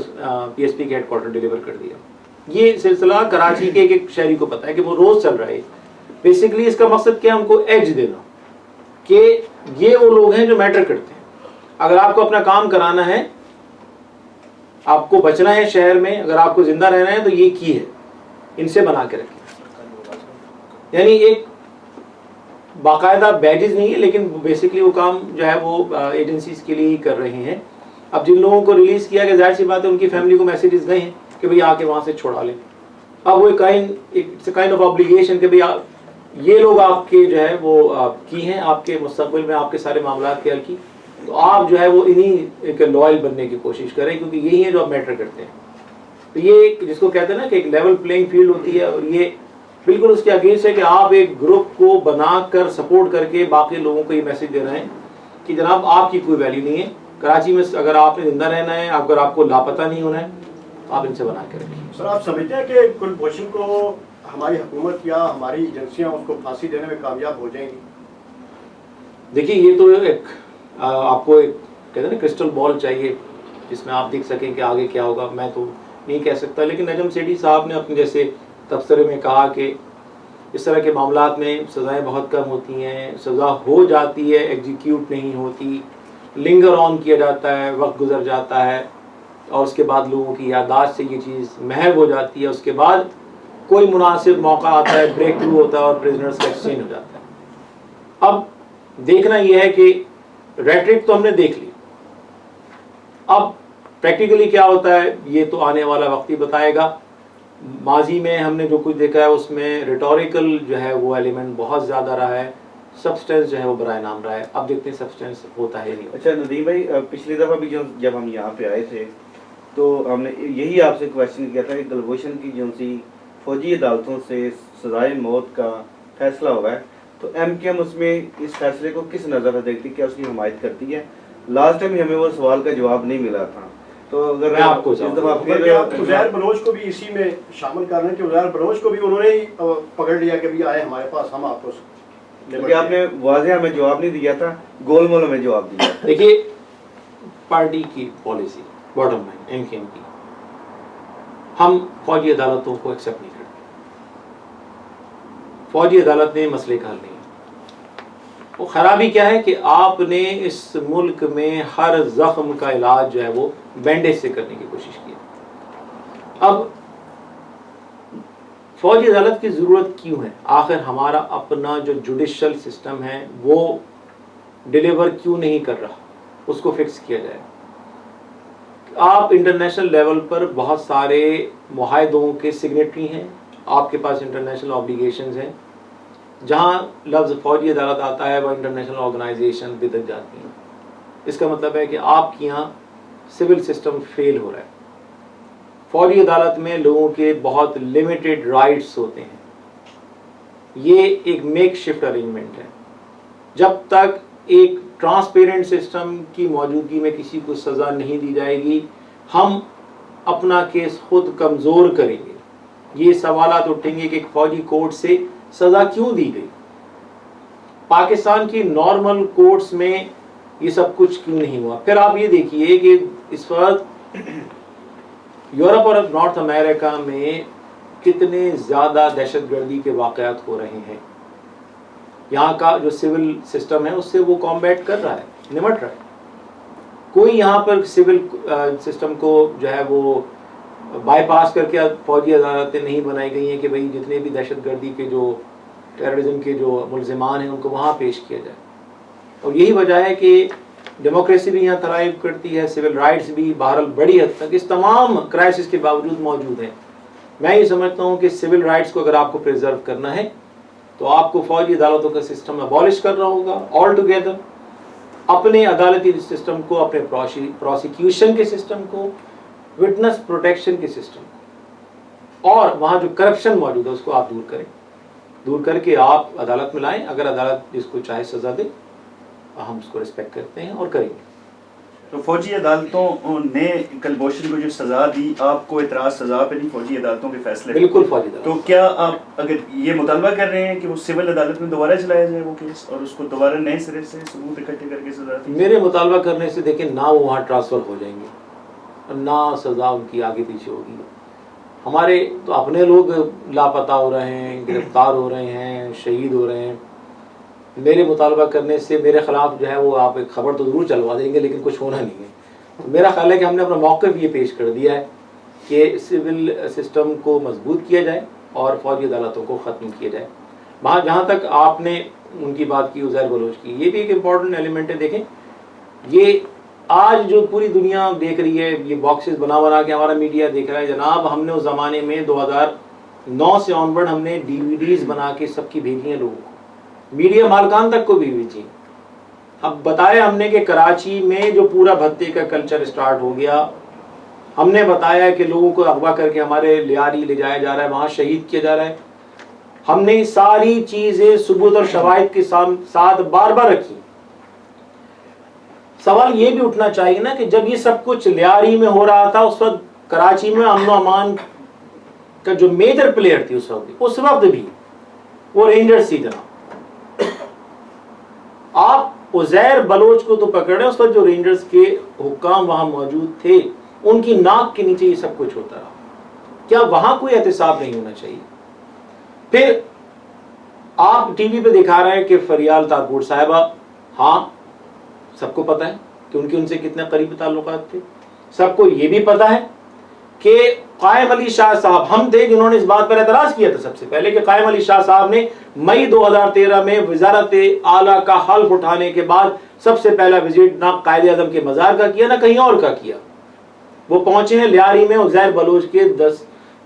پی ایس پی کے ہیڈ کوارٹر ڈیلیور کر دیا۔ یہ سلسلہ کراچی کے ایک شہری کو پتا ہے کہ وہ روز چل رہا ہے۔ بیسیکلی اس کا مقصد کیا، ہم کو ایج دینا کہ یہ وہ لوگ ہیں جو میٹر کرتے ہیں۔ اگر آپ کو اپنا کام کرانا ہے، آپ کو بچنا ہے شہر میں، اگر آپ کو زندہ رہنا ہے تو یہ کی ہے، ان سے بنا کے رکھیں۔ یعنی ایک باقاعدہ بیجز نہیں ہے، لیکن بیسکلی وہ کام جو ہے وہ ایجنسیز کے لیے ہی کر رہے ہیں۔ اب جن لوگوں کو ریلیز کیا گیا، ظاہر سی بات ہے ان کی فیملی کو میسیجز گئے ہیں کہ بھئی آ کے وہاں سے چھوڑا لیں۔ اب وہ کائنڈ آف آبلیگیشن کہ بھئی یہ لوگ آپ کے جو ہے وہ کی ہیں، آپ کے مستقبل میں آپ کے سارے معاملات کے حل کی، تو آپ جو ہے وہ انہی ایک لوائل بننے کی کوشش کریں، کیونکہ یہی ہیں جو آپ میٹر کرتے ہیں۔ تو یہ جس کو کہتے ہیں نا کہ ایک لیول پلینگ فیلڈ ہوتی ہے، اور یہ بالکل اس کے اگینسٹ ہے کہ آپ ایک گروپ کو بنا کر سپورٹ کر کے باقی لوگوں کو یہ میسج دے رہے ہیں کہ جناب آپ کی کوئی ویلیو نہیں ہے کراچی میں، اگر آپ نے زندہ رہنا ہے، اگر آپ کو لاپتہ نہیں ہونا ہے تو آپ ان سے بنا کے رکھیں۔ سر آپ سمجھتے ہیں کہ کلبھوشن کو ہماری حکومت یا ہماری ایجنسیاں اس کو پھانسی دینے میں کامیاب ہو جائیں گی؟ دیکھیے یہ تو ایک آپ کو ایک کہتے ہیں نا کرسٹل بال چاہیے جس میں آپ دیکھ سکیں کہ آگے کیا ہوگا، میں تو نہیں کہہ سکتا۔ لیکن نجم سیٹھی صاحب نے اپنے جیسے تبصرے میں کہا کہ اس طرح کے معاملات میں سزائیں بہت کم ہوتی ہیں، سزا ہو جاتی ہے ایگزیکیوٹ نہیں ہوتی، لنگر آن کیا جاتا ہے، وقت گزر جاتا ہے، اور اس کے بعد لوگوں کی یادداشت سے یہ چیز محو ہو جاتی ہے، اس کے بعد کوئی مناسب موقع آتا ہے، بریک تھرو ہوتا ہے اور پریزنرز کا ایکسچینج ہو جاتا ہے۔ اب دیکھنا یہ ہے کہ ریٹرک تو ہم نے دیکھ لی، اب پریکٹیکلی کیا ہوتا ہے یہ تو آنے والا وقت ہی بتائے گا۔ ماضی میں ہم نے جو کچھ دیکھا ہے اس میں ریٹوریکل جو ہے وہ ایلیمنٹ بہت زیادہ رہا ہے, سبسٹینس جو ہے وہ برائے نام رہا ہے. اب دیکھتے ہیں سبسٹینس ہوتا ہے نہیں. اچھا ندیم بھائی, پچھلی دفعہ بھی جب ہم یہاں پہ آئے تھے تو ہم نے یہی آپ سے کویشچن کیا تھا کہ گلبھوشن کی جو سی فوجی عدالتوں سے سزائے موت کا فیصلہ ہوا ہے, تو ایم کیو ایم اس میں اس فیصلے کو کس نظر سے دیکھتی, کیا اس کی حمایت کرتی ہے؟ لاسٹ ٹائم ہمیں وہ سوال کا جواب نہیں ملا تھا, تو اگر میں آپ کو اس دفعہ عزیر بلوچ کو بھی اسی میں شامل کر رہے ہیں کہ عزیر بلوچ کو بھی انہوں نے ہی پکڑ لیا کہ بھی آئے ہمارے پاس, ہم آپ کو کیونکہ آپ نے واضح ہمیں جواب نہیں دیا تھا, گول مول ہمیں جواب دیا. دیکھیے پارٹی کی policy bottom line M Q M کی, ہم فوجی عدالتوں کو ایکسیپٹ نہیں کرتے. فوجی عدالت نے مسئلے کا حل نہیں. وہ خرابی کیا ہے کہ آپ نے اس ملک میں ہر زخم کا علاج جو ہے وہ بینڈیج سے کرنے کی کوشش کی. اب فوجی عدالت کی ضرورت کیوں ہے؟ آخر ہمارا اپنا جو جوڈیشل سسٹم ہے وہ ڈیلیور کیوں نہیں کر رہا, اس کو فکس کیا جائے. آپ انٹرنیشنل لیول پر بہت سارے معاہدوں کے سگنیٹری ہیں, آپ کے پاس انٹرنیشنل آبلیگیشنز ہیں, جہاں لفظ فوجی عدالت آتا ہے وہ انٹرنیشنل آرگنائزیشن بدل جاتی ہیں. اس کا مطلب ہے کہ آپ کے یہاں سول سسٹم فیل ہو رہا ہے. فوجی عدالت میں لوگوں کے بہت لمیٹڈ رائٹس ہوتے ہیں. یہ ایک میک شفٹ ارینجمنٹ ہے. جب تک ایک ٹرانسپیرنٹ سسٹم کی موجودگی میں کسی کو سزا نہیں دی جائے گی, ہم اپنا کیس خود کمزور کریں گے. یہ سوالات اٹھیں گے کہ ایک فوجی کورٹ سے سزا کیوں دی گئی, پاکستان کی نارمل کورٹس میں یہ سب کچھ کیوں نہیں ہوا. پھر آپ یہ دیکھیے کہ اس وقت یورپ اور نارتھ امریکہ میں کتنے زیادہ دہشت گردی کے واقعات ہو رہے ہیں. یہاں کا جو سول سسٹم ہے اس سے وہ کامبیٹ کر رہا ہے, نمٹ رہا ہے. کوئی یہاں پر سول سسٹم کو جو ہے وہ بائی پاس کر کے فوجی عدالتیں نہیں بنائی گئی ہیں کہ بھئی جتنے بھی دہشت گردی کے جو ٹیررزم کے جو ملزمان ہیں ان کو وہاں پیش کیا جائے. اور یہی وجہ ہے کہ ڈیموکریسی بھی یہاں تھرائیو کرتی ہے, سول رائٹس بھی بہرحال بڑی حد تک اس تمام کرائسس کے باوجود موجود ہیں. میں یہ سمجھتا ہوں کہ سول رائٹس کو اگر آپ کو پریزرو کرنا ہے تو آپ کو فوجی عدالتوں کا سسٹم ابالش کرنا ہوگا آل ٹوگیدر. اپنے عدالتی سسٹم کو, اپنے پروسیکیوشن کے سسٹم کو, وٹنس پروٹیکشن کے سسٹم کو, اور وہاں جو کرپشن موجود ہے اس کو آپ دور کریں. دور کر کے آپ عدالت میں لائیں. اگر عدالت جس کو چاہے سزا دے ہم اس کو رسپیکٹ کرتے ہیں اور کریں گے. تو فوجی عدالتوں نے کلبھوشن کو جو سزا دی, آپ کو اعتراض سزا پہ نہیں, فوجی عدالتوں کے فیصلے؟ بالکل فوجی عدالت. تو کیا آپ اگر یہ مطالبہ کر رہے ہیں کہ وہ سول عدالت میں دوبارہ چلایا جائے وہ کیس, اور اس کو دوبارہ نئے سرے سے ثبوت اکٹھے کر کے سزا دی؟ میرے مطالبہ کرنے سے دیکھیں نہ وہ وہاں ٹرانسفر ہو جائیں گے, نہ سزا ان کی آگے پیچھے ہوگی. ہمارے تو اپنے لوگ لاپتہ ہو رہے ہیں, گرفتار ہو رہے ہیں, شہید ہو رہے ہیں. میرے مطالبہ کرنے سے میرے خلاف جو ہے وہ آپ ایک خبر تو ضرور چلوا دیں گے لیکن کچھ ہونا نہیں ہے. تو میرا خیال ہے کہ ہم نے اپنا موقف یہ پیش کر دیا ہے کہ سول سسٹم کو مضبوط کیا جائے اور فوجی عدالتوں کو ختم کیا جائے. وہاں جہاں تک آپ نے ان کی بات کی عزیر بلوچ کی, یہ بھی ایک امپورٹنٹ ایلیمنٹ ہے. دیکھیں یہ آج جو پوری دنیا دیکھ رہی ہے, یہ باکسز بنا بنا کے ہمارا میڈیا دیکھ رہا ہے. جناب ہم نے اس زمانے میں 2009 سے آن ورڈ ہم نے DVDs بنا کے سب کی بھیجی ہیں لوگوں کو, میڈیا مالکان تک کو بھی بھیجی. اب بتایا ہم نے کہ کراچی میں جو پورا بھتے کا کلچر سٹارٹ ہو گیا, ہم نے بتایا کہ لوگوں کو اغوا کر کے ہمارے لیاری لے جایا جا رہا ہے, وہاں شہید کیا جا رہا ہے. ہم نے ساری چیزیں ثبوت اور شواہد کے ساتھ بار بار رکھی. سوال یہ بھی اٹھنا چاہیے نا کہ جب یہ سب کچھ لیاری میں ہو رہا تھا اس وقت کراچی میں امن و امان کا جو میجر پلیئر تھی اس وقت بھی وہ رینجرز تھی. جناب آپ عزیر بلوچ کو تو پکڑے, اس وقت جو رینجرز کے حکام وہاں موجود تھے ان کی ناک کے نیچے یہ سب کچھ ہوتا رہا. کیا وہاں کوئی احتساب نہیں ہونا چاہیے؟ پھر آپ ٹی وی پہ دکھا رہے ہیں کہ فریال تارپور صاحبہ, ہاں سب کو پتا ہے کہ ان سے کتنے قریبی تعلقات تھے. سب کو یہ بھی پتا ہے کہ قائم علی شاہ صاحب ہم تھے جنہوں نے اس بات پر اعتراض کیا تھا سب سے پہلے کہ قائم علی شاہ صاحب نے مئی 2013 میں وزارت اعلیٰ کا حلف اٹھانے کے بعد سب سے پہلا وزٹ نہ قائد اعظم کے مزار کا کیا نہ کہیں اور کا کیا. وہ پہنچے ہیں لیاری میں عزیر بلوچ کے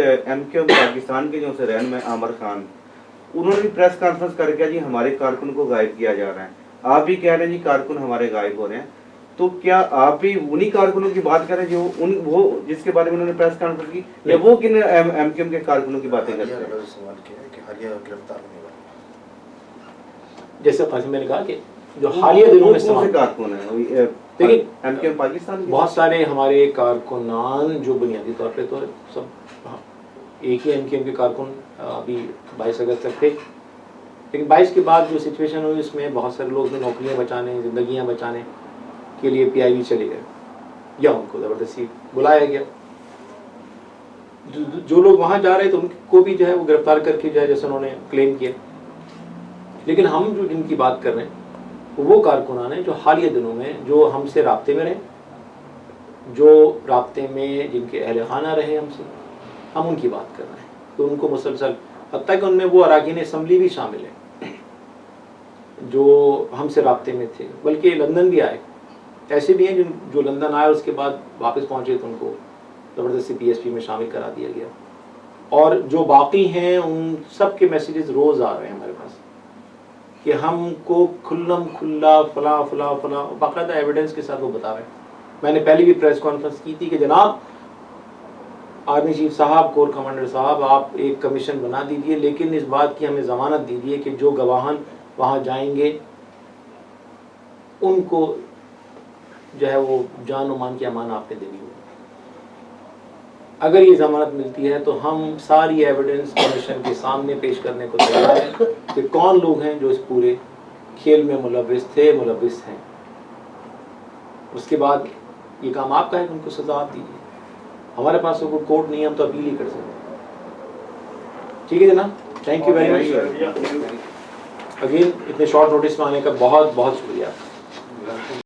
ایم کیو ایم پاکستان کے جو سے رہنما عامر خان، انہوں نے بھی پریس کانفرنس کر کے جی ہمارے کارکن کو غائب کیا جا رہا ہے، آپ بھی کہہ رہے ہیں جی کارکن ہمارے غائب ہو رہے ہیں، تو کیا آپ بھی انہی کارکنوں کی بات کریں جو وہ جس کے بارے میں انہوں نے پریس کانفرنس کی، یا وہ کن ایم کیو ایم کے کارکنوں کی باتیں کرتے ہیں؟ سوال کیا ہے کہ حالیہ گرفتار ہونے والے جیسے قاسم میں نے کہا کہ جو حالیہ دنوں میں کون سے کارکن ہیں؟ دیکھیں ایم کیو ایم پاکستان کے بہت سارے ہمارے کارکنان جو بنیادی طور پہ تو سب ایک ہی ایم کیو ایم کے کارکن ابھی 22 اگست تک تھے، لیکن 22 کے بعد جو سچویشن ہوئی اس میں بہت سارے لوگ نے نوکریاں بچانے، زندگیاں بچانے کے لیے پی آئی بی چلے گئے یا ان کو زبردستی بلایا گیا. جو لوگ وہاں جا رہے تھے ان کو بھی جو ہے وہ گرفتار کر کے جو ہے جیسے انہوں نے کلیم کیا. لیکن ہم جو جن کی بات کر رہے ہیں وہ کارکنان ہیں جو حالیہ دنوں میں جو ہم سے رابطے میں رہے، جو رابطے میں جن کے اہل خانہ رہے ہم سے، ہم ان کی بات کر رہے ہیں. تو ان کو مسلسل، حتیٰ کہ ان میں وہ اراکین اسمبلی بھی شامل ہیں جو ہم سے رابطے میں تھے، بلکہ لندن بھی آئے. ایسے بھی ہیں جو لندن آئے اس کے بعد واپس پہنچے تو ان کو زبردستی پی ایس پی میں شامل کرا دیا گیا. اور جو باقی ہیں ان سب کے میسیجز روز آ رہے ہیں ہمارے پاس کہ ہم کو کھلم کھلا فلاں فلاں فلاں باقاعدہ ایویڈنس کے ساتھ وہ بتا رہے ہیں. میں نے پہلے بھی پریس کانفرنس کی تھی کہ جناب آرمی چیف صاحب، کور کمانڈر صاحب، آپ ایک کمیشن بنا دیجئے، لیکن اس بات کی ہمیں ضمانت دیجئے کہ جو گواہان وہاں جائیں گے ان کو جو ہے وہ جان و مان کی امان آپ نے دینی ہوگی. اگر یہ ضمانت ملتی ہے تو ہم ساری ایویڈنس کمیشن کے سامنے پیش کرنے کو تیار ہیں کہ کون لوگ ہیں جو اس پورے کھیل میں ملوث تھے، ملوث ہیں. اس کے بعد یہ کام آپ کا ہے کہ ان کو سزا آپ دیجیے. ہمارے پاس تو کوئی کورٹ نہیں ہے، ہم تو اپیل ہی کر سکتے ہیں. ٹھیک ہے جناب، thank you very much. Again اتنے شارٹ نوٹس میں آنے کا بہت بہت شکریہ.